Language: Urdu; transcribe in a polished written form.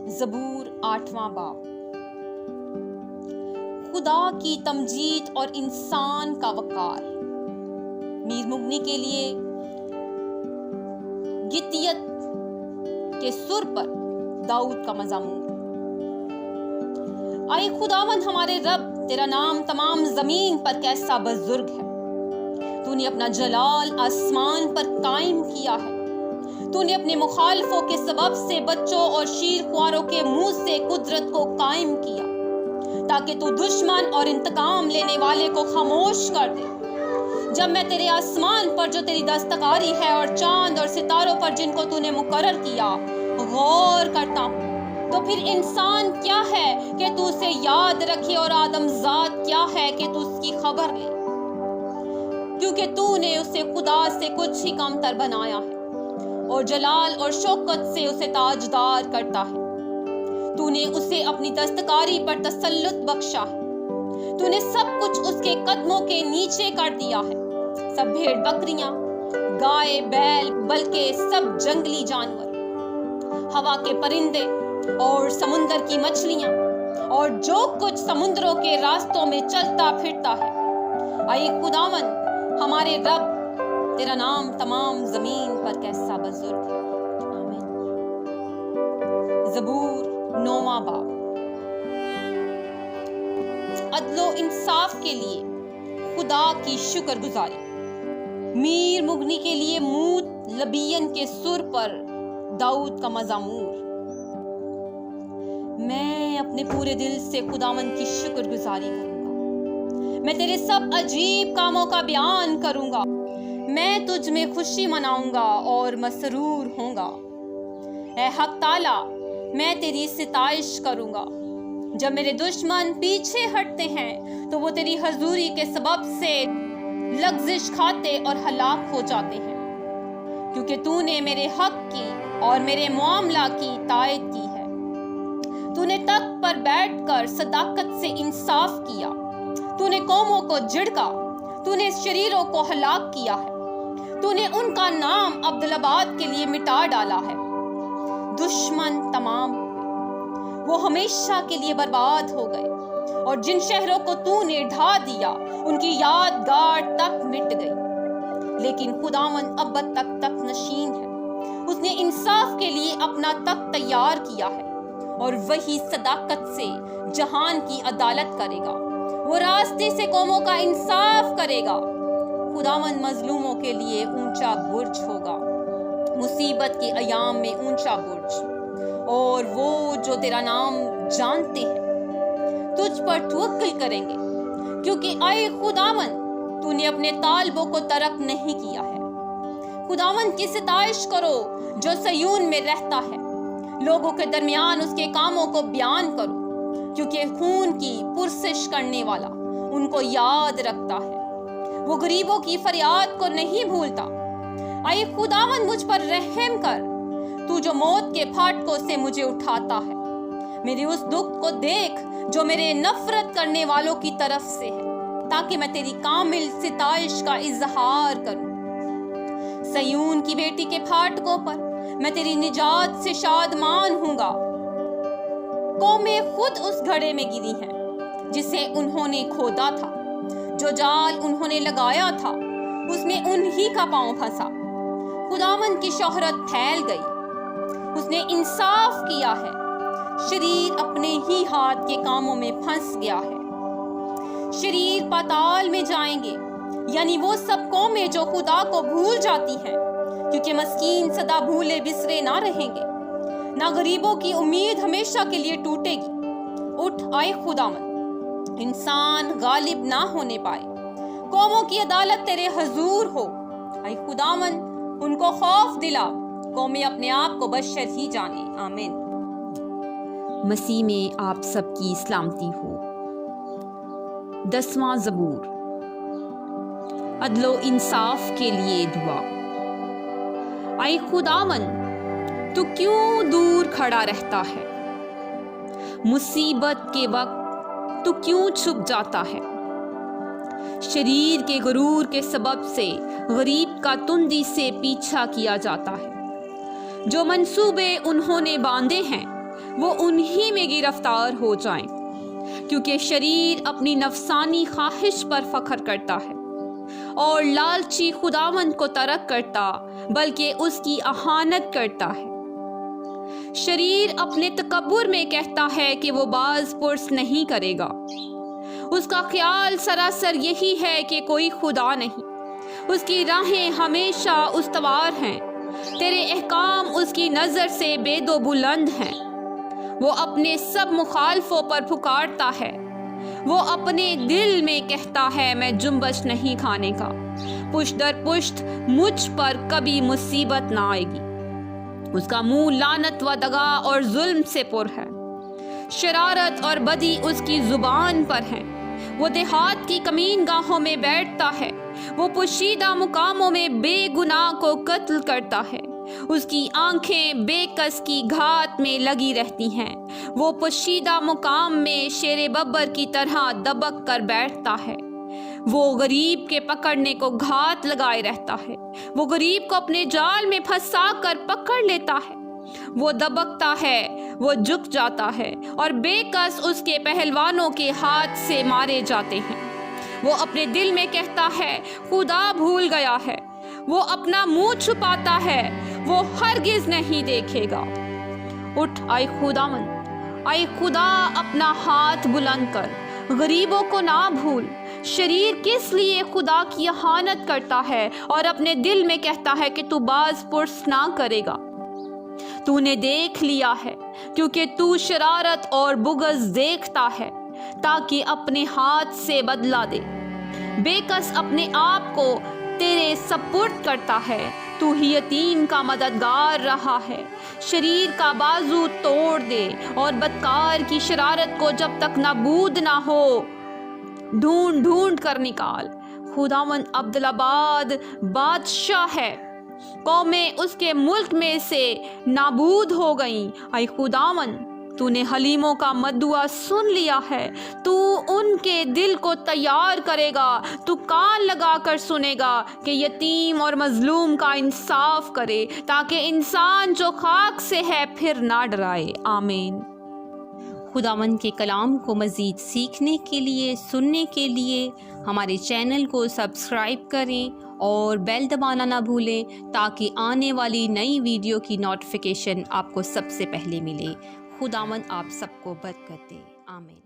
زبور 8واں باب۔ خدا کی تمجید اور انسان کا وقار۔ میر مغنی کے لیے گتیت کے سر پر داؤد کا مضمون۔ اے خداوند ہمارے رب، تیرا نام تمام زمین پر کیسا بزرگ ہے۔ تو نے اپنا جلال آسمان پر قائم کیا ہے۔ تو نے اپنے مخالفوں کے سبب سے بچوں اور شیر خواروں کے منہ سے قدرت کو قائم کیا، تاکہ تو دشمن اور انتقام لینے والے کو خاموش کر دے۔ جب میں تیرے آسمان پر جو تیری دستکاری ہے اور چاند اور ستاروں پر جن کو تو نے مقرر کیا غور کرتا ہوں، تو پھر انسان کیا ہے کہ تو اسے یاد رکھے، اور آدم ذات کیا ہے کہ تو اس کی خبر لے، کیونکہ تو نے اسے خدا سے کچھ ہی کم تر بنایا ہے، اور جلال اور شوکت سے اسے تاجدار کرتا ہے۔ تو نے اسے اپنی دستکاری پر تسلط بخشا ہے۔ تو نے سب کچھ اس کے قدموں کے نیچے کر دیا ہے، سب بھیڑ بکریاں، گائے بیل، بلکہ سب جنگلی جانور، ہوا کے پرندے اور سمندر کی مچھلیاں، اور جو کچھ سمندروں کے راستوں میں چلتا پھرتا ہے۔ اے خداوند ہمارے رب، تیرا نام تمام زمین پر کیسا بزرگ ہے۔ آمین۔ زبور 9واں باب۔ عدل و انصاف کے لیے خدا کی شکر گزاری۔ میر مغنی کے لیے موت لبین کے سر پر داؤد کا مزمور۔ میں اپنے پورے دل سے خداوند کی شکر گزاری کروں گا۔ میں تیرے سب عجیب کاموں کا بیان کروں گا۔ میں تجھ میں خوشی مناؤں گا اور مسرور ہوں گا۔ اے حق تعالیٰ، میں تیری ستائش کروں گا۔ جب میرے دشمن پیچھے ہٹتے ہیں تو وہ تیری حضوری کے سبب سے لغزش کھاتے اور ہلاک ہو جاتے ہیں، کیونکہ تو نے میرے حق کی اور میرے معاملہ کی تائید کی ہے۔ تو نے تخت پر بیٹھ کر صداقت سے انصاف کیا۔ تو نے قوموں کو جھڑکا، تو نے شریروں کو ہلاک کیا ہے۔ تو نے ان کا نام عبدالآباد کے لیے مٹا ڈالا ہے۔ دشمن تمام ہوئے، وہ ہمیشہ کے لیے برباد ہو گئے، اور جن شہروں کو تو نے ڈھا دیا ان کی یادگار تک مٹ گئی۔ لیکن خداوند ابد تک نشین ہے۔ اس نے انصاف کے لیے اپنا تخت تیار کیا ہے، اور وہی صداقت سے جہان کی عدالت کرے گا۔ وہ راستے سے قوموں کا انصاف کرے گا۔ خداوند مظلوموں کے لیے اونچا برج ہوگا، مصیبت کے ایام میں اونچا برج، اور وہ جو تیرا نام جانتے ہیں تجھ پر توکل کریں گے، کیونکہ اے خداوند تو نے اپنے طالبوں کو ترک نہیں کیا ہے۔ خداوند کی ستائش کرو جو سیون میں رہتا ہے، لوگوں کے درمیان اس کے کاموں کو بیان کرو، کیونکہ خون کی پرسش کرنے والا ان کو یاد رکھتا ہے، وہ غریبوں کی فریاد کو نہیں بھولتا۔ اے خداوند مجھ پر رحم کر، تو جو موت کے پھاٹکوں سے مجھے اٹھاتا ہے۔ میرے اس دکھ کو دیکھ جو میرے نفرت کرنے والوں کی طرف سے ہے، تاکہ میں تیری کامل ستائش کا اظہار کروں۔ سیون کی بیٹی کے پھاٹکوں پر میں تیری نجات سے شادمان ہوں گا۔ قومیں خود اس گھڑے میں گری ہیں جسے انہوں نے کھودا تھا، جو جال انہوں نے لگایا تھا اس میں انہی کا پاؤں پھنسا۔ خداوند کی شہرت پھیل گئی، اس نے انصاف کیا ہے، شریر اپنے ہی ہاتھ کے کاموں میں پھنس گیا ہے۔ شریر پاتال میں جائیں گے، یعنی وہ سب قومیں جو خدا کو بھول جاتی ہیں، کیونکہ مسکین سدا بھولے بسرے نہ رہیں گے، نہ غریبوں کی امید ہمیشہ کے لیے ٹوٹے گی۔ اٹھ اے خداوند، انسان غالب نہ ہونے پائے، قوموں کی عدالت تیرے حضور ہو۔ اے خداوند ان کو خوف دلا، قومیں اپنے آپ کو بشر ہی جانے۔ آمین۔ مسیح میں آپ سب کی سلامتی ہو۔ 10واں زبور۔ عدل و انصاف کے لیے دعا۔ اے خداوند تو کیوں دور کھڑا رہتا ہے؟ مصیبت کے وقت تو کیوں چھپ جاتا ہے؟ شریر کے غرور کے سبب سے غریب کا تندی سے پیچھا کیا جاتا ہے۔ جو منصوبے انہوں نے باندھے ہیں وہ انہی میں گرفتار ہو جائیں، کیونکہ شریر اپنی نفسانی خواہش پر فخر کرتا ہے اور لالچی خداوند کو ترک کرتا بلکہ اس کی اہانت کرتا ہے۔ شریر اپنے تکبر میں کہتا ہے کہ وہ باز پرس نہیں کرے گا۔ اس کا خیال سراسر یہی ہے کہ کوئی خدا نہیں۔ اس کی راہیں ہمیشہ استوار ہیں، تیرے احکام اس کی نظر سے بید و بلند ہیں۔ وہ اپنے سب مخالفوں پر پکارتا ہے، وہ اپنے دل میں کہتا ہے میں جنبش نہیں کھانے کا، پشت در پشت مجھ پر کبھی مصیبت نہ آئے گی۔ اس کا منہ لعنت و دغا اور ظلم سے پر ہے، شرارت اور بدی اس کی زبان پر ہے۔ وہ دیہات کی کمین گاہوں میں بیٹھتا ہے، وہ پوشیدہ مقاموں میں بے گناہ کو قتل کرتا ہے۔ اس کی آنکھیں بے کس کی گھات میں لگی رہتی ہیں، وہ پوشیدہ مقام میں شیر ببر کی طرح دبک کر بیٹھتا ہے۔ وہ غریب کے پکڑنے کو گھات لگائے رہتا ہے، وہ غریب کو اپنے جال میں پھنسا کر پکڑ لیتا ہے۔ وہ دبکتا ہے، وہ جھک جاتا ہے اور بے کس اس کے پہلوانوں کے ہاتھ سے مارے جاتے ہیں۔ وہ اپنے دل میں کہتا ہے خدا بھول گیا ہے، وہ اپنا منہ چھپاتا ہے، وہ ہرگز نہیں دیکھے گا۔ اٹھ اے خداوند، اے خدا اپنا ہاتھ بلند کر، غریبوں کو نہ بھول۔ شریر کس لیے خدا کی اہانت کرتا ہے اور اپنے دل میں کہتا ہے کہ تو باز پرس نہ کرے گا؟ تو نے دیکھ لیا ہے، کیونکہ تو شرارت اور بغض دیکھتا ہے، تاکہ اپنے ہاتھ سے بدلہ دے۔ بے کس اپنے آپ کو تیرے سپرد کرتا ہے، تو ہی یتیم کا مددگار رہا ہے۔ شریر کا بازو توڑ دے اور بدکار کی شرارت کو جب تک نابود نہ ہو ڈھونڈ ڈھونڈ کر نکال۔ خداوند عبدالآباد بادشاہ ہے، قومیں اس کے ملک میں سے نابود ہو گئیں۔ اے خداوند، تو نے حلیموں کا مدعا سن لیا ہے، تو ان کے دل کو تیار کرے گا، تو کان لگا کر سنے گا کہ یتیم اور مظلوم کا انصاف کرے، تاکہ انسان جو خاک سے ہے پھر نہ ڈرائے۔ آمین۔ خداوند کے کلام کو مزید سیکھنے کے لیے، سننے کے لیے ہمارے چینل کو سبسکرائب کریں اور بیل دبانا نہ بھولیں، تاکہ آنے والی نئی ویڈیو کی نوٹیفیکیشن آپ کو سب سے پہلے ملے۔ خداوند آپ سب کو برکت دے۔ آمین۔